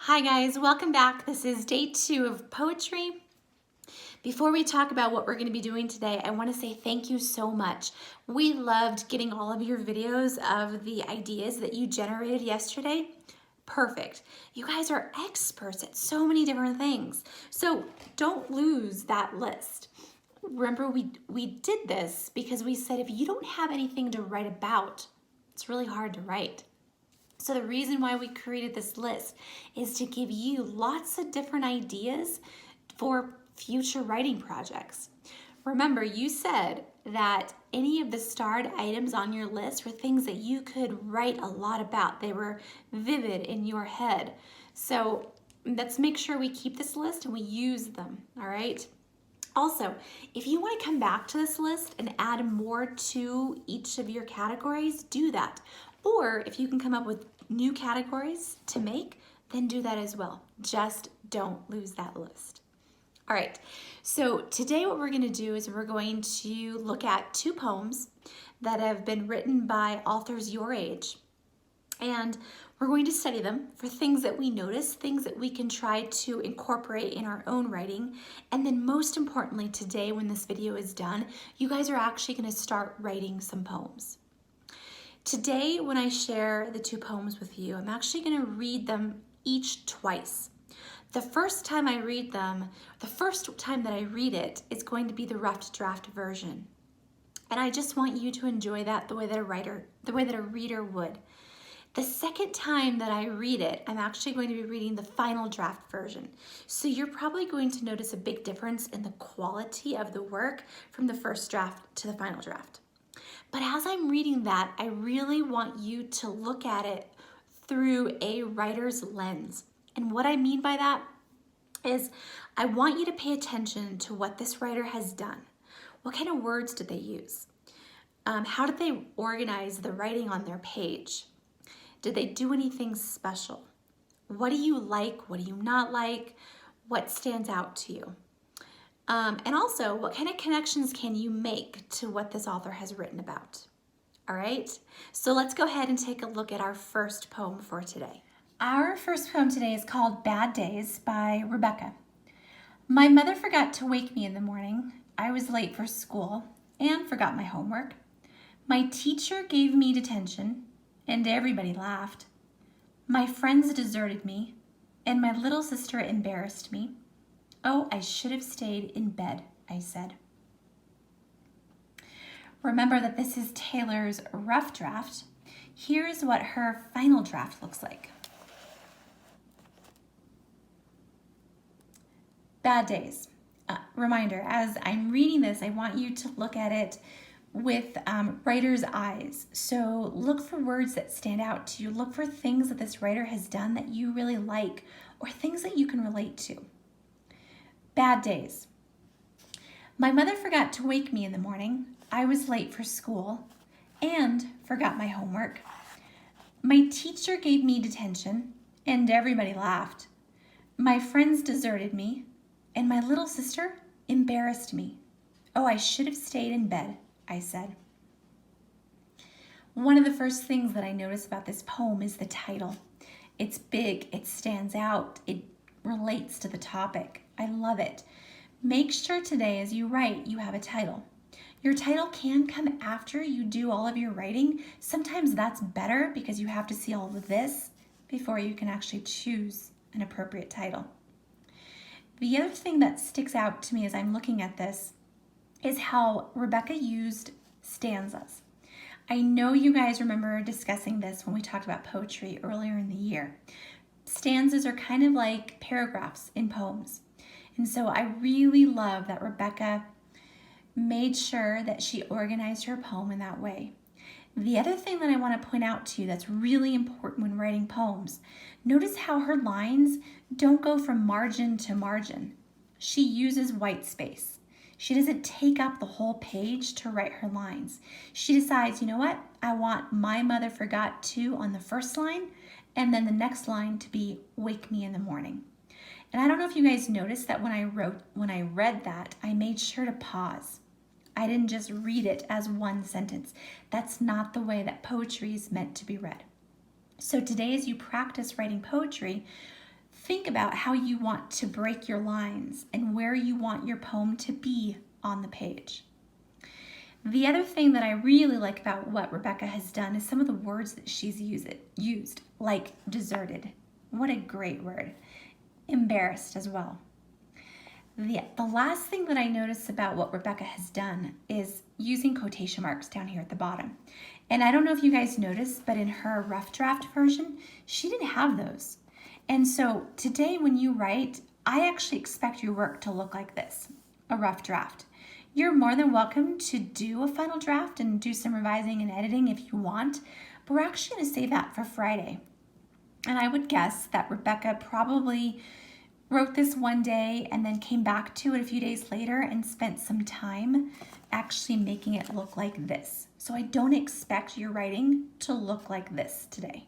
Hi guys, welcome back. This is day 2 of poetry. Before we talk about what we're going to be doing today, I want to say thank you so much. We loved getting all of your videos of the ideas that you generated yesterday. Perfect. You guys are experts at so many different things. So don't lose that list. Remember, we did this because we said if you don't have anything to write about, it's really hard to write. So the reason why we created this list is to give you lots of different ideas for future writing projects. Remember, you said that any of the starred items on your list were things that you could write a lot about. They were vivid in your head. So let's make sure we keep this list and we use them, all right? Also, if you want to come back to this list and add more to each of your categories, do that. Or if you can come up with new categories to make, then do that as well. Just don't lose that list. All right, so today what we're going to do is we're going to look at 2 poems that have been written by authors your age. And we're going to study them for things that we notice, things that we can try to incorporate in our own writing. And then most importantly, today when this video is done, you guys are actually going to start writing some poems. Today, when I share the 2 poems with you, I'm actually going to read them each twice. The first time I read them, the first time that I read it is going to be the rough draft version. And I just want you to enjoy that the way that a reader would. The second time that I read it, I'm actually going to be reading the final draft version. So you're probably going to notice a big difference in the quality of the work from the first draft to the final draft. But as I'm reading that, I really want you to look at it through a writer's lens. And what I mean by that is I want you to pay attention to what this writer has done. What kind of words did they use? How did they organize the writing on their page? Did they do anything special? What do you like? What do you not like? What stands out to you? And also, what kind of connections can you make to what this author has written about? All right, so let's go ahead and take a look at our first poem for today. Our first poem today is called Bad Days by Rebecca. My mother forgot to wake me in the morning. I was late for school and forgot my homework. My teacher gave me detention and everybody laughed. My friends deserted me and my little sister embarrassed me. Oh, I should have stayed in bed, I said. Remember that this is Taylor's rough draft. Here's what her final draft looks like. Bad Days. Reminder, as I'm reading this, I want you to look at it with writer's eyes. So look for words that stand out to you. Look for things that this writer has done that you really like or things that you can relate to. Bad Days. My mother forgot to wake me in the morning. I was late for school and forgot my homework. My teacher gave me detention and everybody laughed. My friends deserted me and my little sister embarrassed me. Oh, I should have stayed in bed, I said. One of the first things that I notice about this poem is the title. It's big, it stands out, it relates to the topic. I love it. Make sure today as you write, you have a title. Your title can come after you do all of your writing. Sometimes that's better because you have to see all of this before you can actually choose an appropriate title. The other thing that sticks out to me as I'm looking at this is how Rebecca used stanzas. I know you guys remember discussing this when we talked about poetry earlier in the year. Stanzas are kind of like paragraphs in poems. And so I really love that Rebecca made sure that she organized her poem in that way. The other thing that I want to point out to you that's really important when writing poems, notice how her lines don't go from margin to margin. She uses white space. She doesn't take up the whole page to write her lines. She decides, you know what? I want my mother forgot to on the first line, and then the next line to be wake me in the morning. And I don't know if you guys noticed that when I read that, I made sure to pause. I didn't just read it as one sentence. That's not the way that poetry is meant to be read. So today, as you practice writing poetry, think about how you want to break your lines and where you want your poem to be on the page. The other thing that I really like about what Rebecca has done is some of the words that she's used, like deserted. What a great word. Embarrassed as well. The last thing that I notice about what Rebecca has done is using quotation marks down here at the bottom. And I don't know if you guys noticed, but in her rough draft version, she didn't have those. And so today when you write, I actually expect your work to look like this, a rough draft. You're more than welcome to do a final draft and do some revising and editing if you want, but we're actually going to save that for Friday. And I would guess that Rebecca probably wrote this one day and then came back to it a few days later and spent some time actually making it look like this. So I don't expect your writing to look like this today.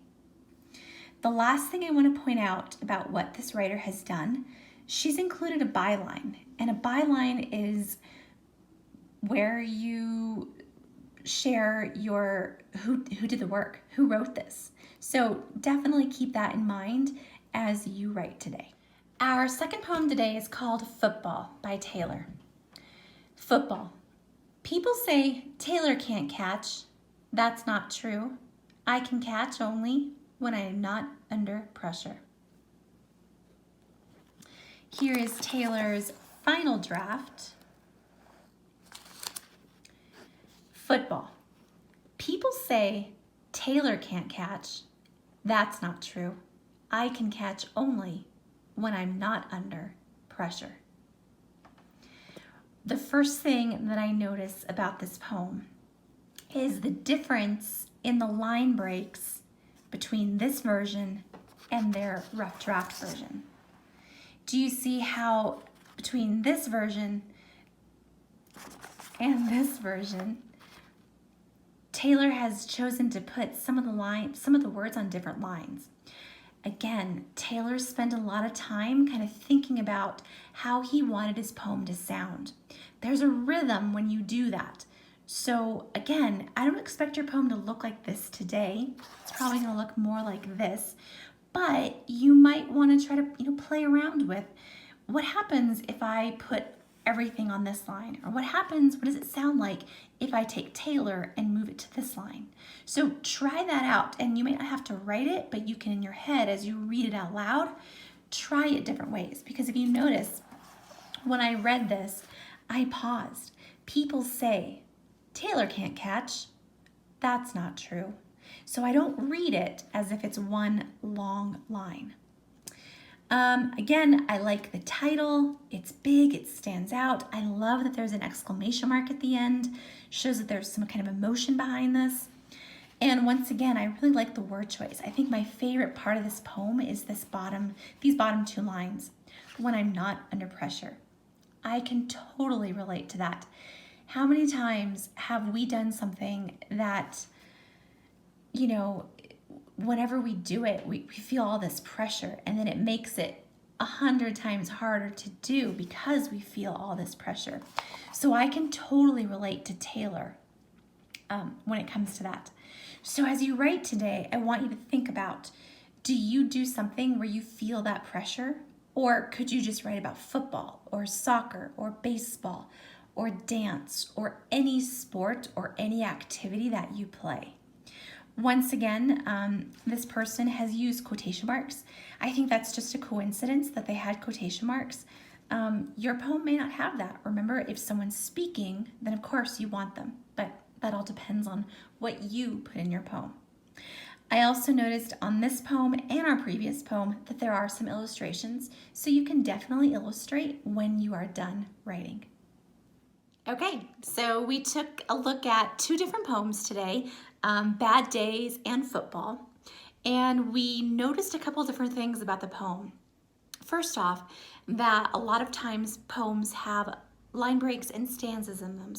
The last thing I want to point out about what this writer has done, she's included a byline. And a byline is where you share your who did the work, who wrote this. So definitely keep that in mind as you write today. Our second poem today is called Football by Taylor. Football. People say Taylor can't catch. That's not true. I can catch only when I am not under pressure. Here is Taylor's final draft. Football. People say Taylor can't catch. That's not true. I can catch only when I'm not under pressure. The first thing that I notice about this poem is the difference in the line breaks between this version and their rough draft version. Do you see how between this version and this version, Taylor has chosen to put some of the words on different lines? Again, Taylor spent a lot of time kind of thinking about how he wanted his poem to sound. There's a rhythm when you do that. So again, I don't expect your poem to look like this today. It's probably going to look more like this, but you might want to try to, play around with what happens if I put everything on this line, or what does it sound like if I take Taylor and move it to this line? So try that out, and you may not have to write it, but you can in your head as you read it out loud, try it different ways. Because if you notice, when I read this, I paused. People say, Taylor can't catch. That's not true. So I don't read it as if it's one long line. Again, I like the title. It's big, it stands out. I love that there's an exclamation mark at the end. Shows that there's some kind of emotion behind this. And once again, I really like the word choice. I think my favorite part of this poem is these bottom two lines. When I'm not under pressure. I can totally relate to that. How many times have we done something that, whenever we do it, we feel all this pressure, and then it makes it 100 times harder to do because we feel all this pressure. So I can totally relate to Taylor when it comes to that. So as you write today, I want you to think about, do you do something where you feel that pressure? Or could you just write about football or soccer or baseball or dance or any sport or any activity that you play? Once again, this person has used quotation marks. I think that's just a coincidence that they had quotation marks. Your poem may not have that. Remember, if someone's speaking, then of course you want them, but that all depends on what you put in your poem. I also noticed on this poem and our previous poem that there are some illustrations, so you can definitely illustrate when you are done writing. Okay, so we took a look at two different poems today, Bad Days and Football, and we noticed a couple different things about the poem. First off, that a lot of times poems have line breaks and stanzas in them,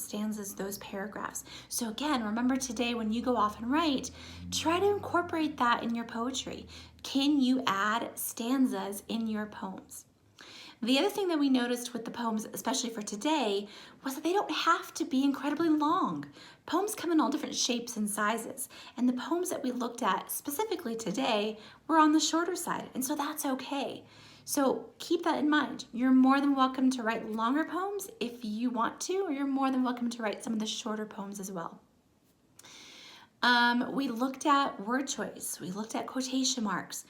those paragraphs. So again, remember today when you go off and write, try to incorporate that in your poetry. Can you add stanzas in your poems? The other thing that we noticed with the poems, especially for today, was that they don't have to be incredibly long. Poems come in all different shapes and sizes, and the poems that we looked at specifically today were on the shorter side, and so that's okay. So keep that in mind. You're more than welcome to write longer poems if you want to, or you're more than welcome to write some of the shorter poems as well. We looked at word choice. We looked at quotation marks.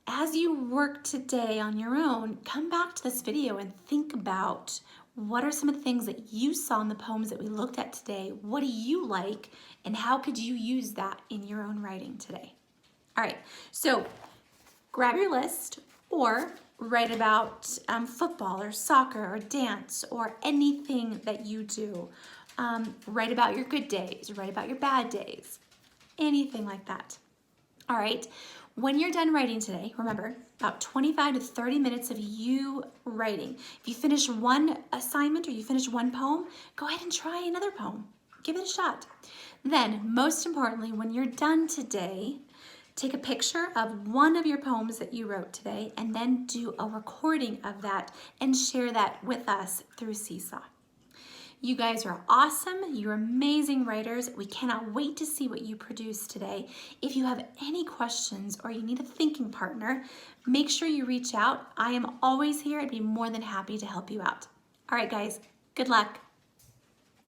As you work today on your own, come back to this video and think about what are some of the things that you saw in the poems that we looked at today. What do you like, and how could you use that in your own writing today? All right, so grab your list or write about football or soccer or dance or anything that you do. Write about your good days, write about your bad days, anything like that. All right, when you're done writing today, remember, about 25 to 30 minutes of you writing. If you finish one assignment or you finish one poem, go ahead and try another poem. Give it a shot. Then, most importantly, when you're done today, take a picture of one of your poems that you wrote today and then do a recording of that and share that with us through Seesaw. You guys are awesome. You're amazing writers. We cannot wait to see what you produce today. If you have any questions or you need a thinking partner, make sure you reach out. I am always here. I'd be more than happy to help you out. All right, guys, good luck.